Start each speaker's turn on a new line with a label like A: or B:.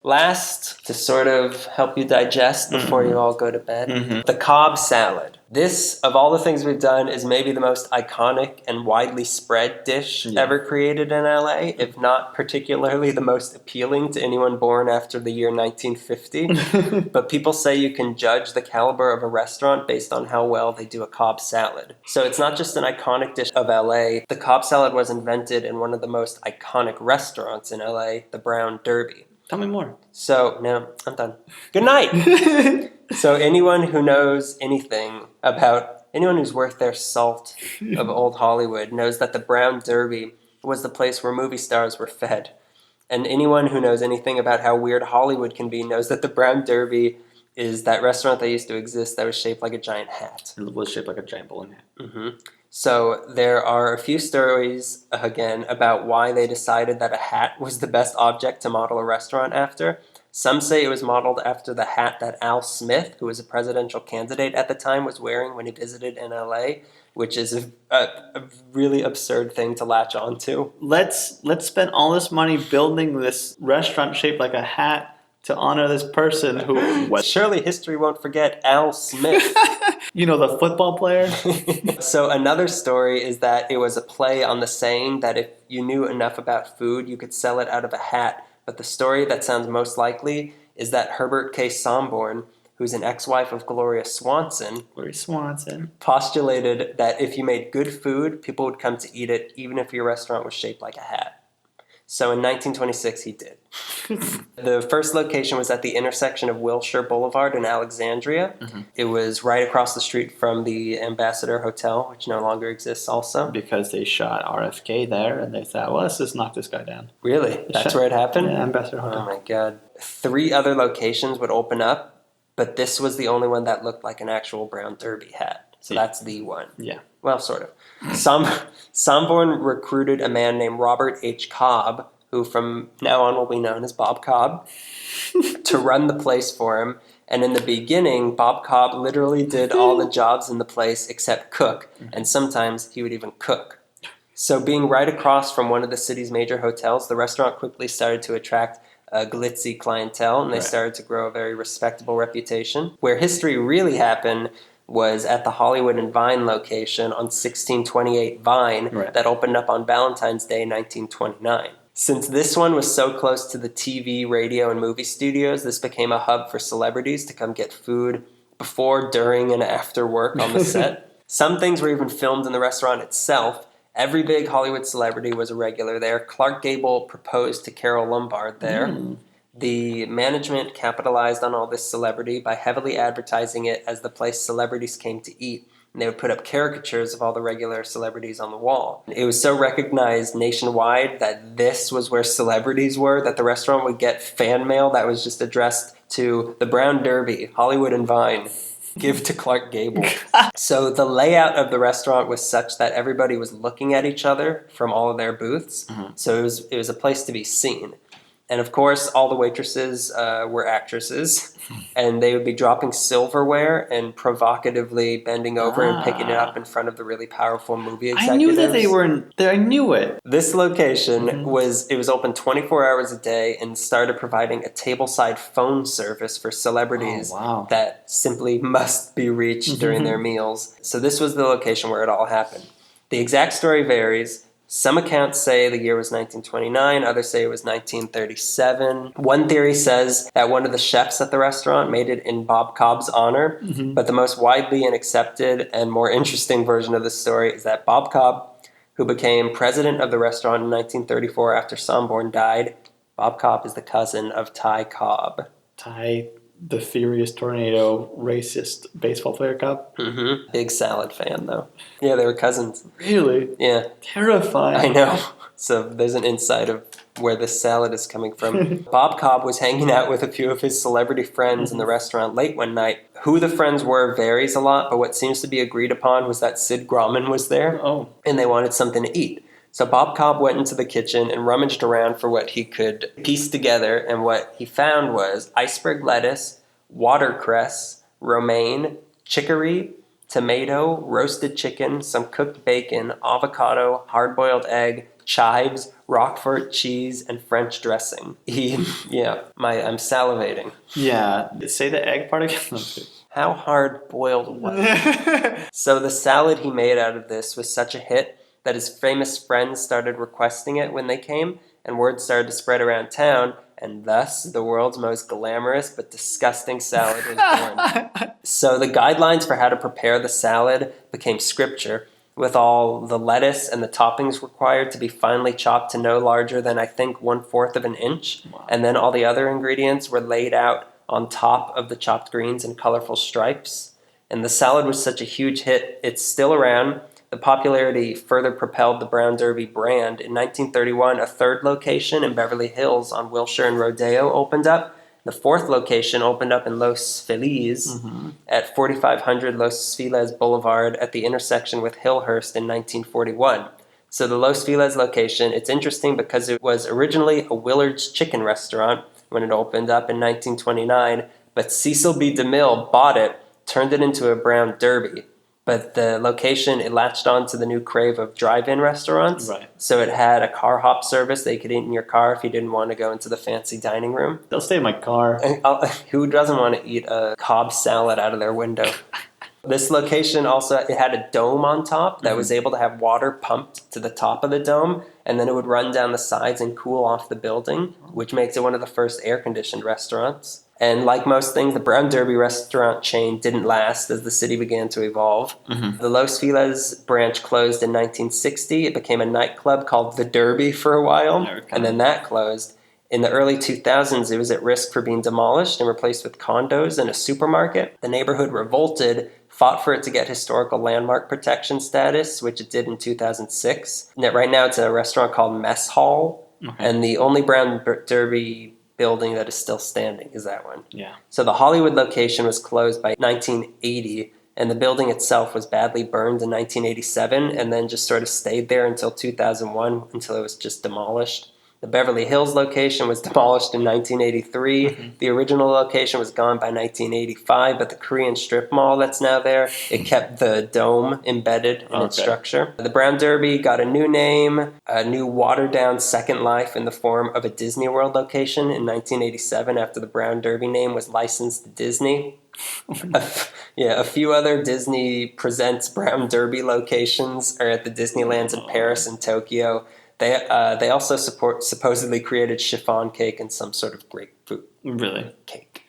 A: Last, to sort of help you digest before you all go to bed, the Cobb salad. This, of all the things we've done, is maybe the most iconic and widely spread dish ever created in LA, if not particularly the most appealing to anyone born after the year 1950. But people say you can judge the caliber of a restaurant based on how well they do a Cobb salad. So it's not just an iconic dish of LA. The Cobb salad was invented in one of the most iconic restaurants in LA, the Brown Derby.
B: Tell me more.
A: So, no, I'm done. Good night! So anyone who knows anything about, anyone who's worth their salt of old Hollywood knows that the Brown Derby was the place where movie stars were fed. And anyone who knows anything about how weird Hollywood can be knows that the Brown Derby is that restaurant that used to exist that was shaped like a giant hat.
B: It was shaped like a giant bowling hat.
A: So there are a few stories, again, about why they decided that a hat was the best object to model a restaurant after. Some say it was modeled after the hat that Al Smith, who was a presidential candidate at the time, was wearing when he visited in LA, which is a really absurd thing to latch onto.
B: Let's spend all this money building this restaurant shaped like a hat to honor this person who was...
A: Surely history won't forget Al Smith.
B: You know, the football player?
A: So another story is that it was a play on the saying that if you knew enough about food, you could sell it out of a hat. But the story that sounds most likely is that Herbert K. Somborn, who's an ex-wife of Gloria Swanson, postulated that if you made good food, people would come to eat it, even if your restaurant was shaped like a hat. So in 1926, he did. The first location was at the intersection of Wilshire Boulevard and Alexandria. It was right across the street from the Ambassador Hotel, which no longer exists also.
B: Because they shot RFK there, and they thought, well, let's just knock this guy down.
A: Really? That's where it happened?
B: Yeah, Ambassador Hotel.
A: Oh my God. 3 other locations would open up, but this was the only one that looked like an actual Brown Derby hat. So that's the one.
B: Yeah.
A: Well, sort of. Somborn recruited a man named Robert H. Cobb, who from now on will be known as Bob Cobb, to run the place for him. And in the beginning, Bob Cobb literally did all the jobs in the place except cook, and sometimes he would even cook. So being right across from one of the city's major hotels, the restaurant quickly started to attract a glitzy clientele, and they started to grow a very respectable reputation. Where history really happened was at the Hollywood and Vine location on 1628 Vine that opened up on Valentine's Day 1929. Since this one was so close to the TV, radio, and movie studios, this became a hub for celebrities to come get food before, during, and after work on the set. Some things were even filmed in the restaurant itself. Every big Hollywood celebrity was a regular there. Clark Gable proposed to Carole Lombard there. The management capitalized on all this celebrity by heavily advertising it as the place celebrities came to eat. And they would put up caricatures of all the regular celebrities on the wall. It was so recognized nationwide that this was where celebrities were, that the restaurant would get fan mail that was just addressed to the Brown Derby, Hollywood and Vine. Give to Clark Gable. So the layout of the restaurant was such that everybody was looking at each other from all of their booths. So it was a place to be seen. And of course, all the waitresses were actresses, and they would be dropping silverware and provocatively bending over and picking it up in front of the really powerful movie executives.
B: I knew that they were there. I knew it.
A: This location was open 24 hours a day and started providing a tableside phone service for celebrities that simply must be reached during their meals. So this was the location where it all happened. The exact story varies. Some accounts say the year was 1929, others say it was 1937. One theory says that one of the chefs at the restaurant made it in Bob Cobb's honor, but the most widely and accepted and more interesting version of the story is that Bob Cobb, who became president of the restaurant in 1934 after Somborn died, Bob Cobb is the cousin of Ty Cobb.
B: Ty, the furious tornado, racist baseball player Cobb?
A: Big salad fan, though. Yeah, they were cousins.
B: Really?
A: Yeah.
B: Terrifying.
A: I know. So there's an insight of where this salad is coming from. Bob Cobb was hanging out with a few of his celebrity friends in the restaurant late one night. Who the friends were varies a lot, but what seems to be agreed upon was that Sid Grauman was there, and they wanted something to eat. So Bob Cobb went into the kitchen and rummaged around for what he could piece together, and what he found was iceberg lettuce, watercress, romaine, chicory, tomato, roasted chicken, some cooked bacon, avocado, hard-boiled egg, chives, Roquefort cheese, and French dressing. I'm salivating.
B: Yeah. Say the egg part again.
A: How hard boiled was it? So the salad he made out of this was such a hit that his famous friends started requesting it when they came, and word started to spread around town, and thus the world's most glamorous but disgusting salad was born. So the guidelines for how to prepare the salad became scripture, with all the lettuce and the toppings required to be finely chopped to no larger than, I think, 1/4 of an inch.
B: Wow.
A: And then all the other ingredients were laid out on top of the chopped greens in colorful stripes. And the salad was such a huge hit, it's still around. The popularity further propelled the Brown Derby brand. In 1931, a third location in Beverly Hills on Wilshire and Rodeo opened up. The fourth location opened up in Los Feliz at 4500 Los Feliz Boulevard at the intersection with Hillhurst in 1941. So the Los Feliz location, it's interesting because it was originally a Willard's chicken restaurant when it opened up in 1929, but Cecil B. DeMille bought it, turned it into a Brown Derby. But the location, it latched on to the new crave of drive-in restaurants.
B: Right.
A: So it had a car hop service that you could eat in your car if you didn't want to go into the fancy dining room.
B: They'll stay in my car.
A: And who doesn't want to eat a Cobb salad out of their window? This location also, it had a dome on top that was able to have water pumped to the top of the dome, and then it would run down the sides and cool off the building, which makes it one of the first air-conditioned restaurants. And like most things, the Brown Derby restaurant chain didn't last as the city began to evolve. The Los Feliz branch closed in 1960. It became a nightclub called The Derby for a while, and then that closed. In the early 2000s, it was at risk for being demolished and replaced with condos and a supermarket. The neighborhood revolted, fought for it to get historical landmark protection status, which it did in 2006. And right now, it's a restaurant called Mess Hall, and the only Brown Derby building that is still standing is that one.
B: Yeah.
A: So the Hollywood location was closed by 1980, and the building itself was badly burned in 1987, and then just sort of stayed there until 2001, until it was just demolished. The Beverly Hills location was demolished in 1983. The original location was gone by 1985, but the Korean strip mall that's now there, it kept the dome embedded in its structure. The Brown Derby got a new name, a new watered-down second life in the form of a Disney World location in 1987 after the Brown Derby name was licensed to Disney. A few other Disney Presents Brown Derby locations are at the Disneylands in Paris and Tokyo. They also supposedly created chiffon cake and some sort of grapefruit
B: Really?
A: cake.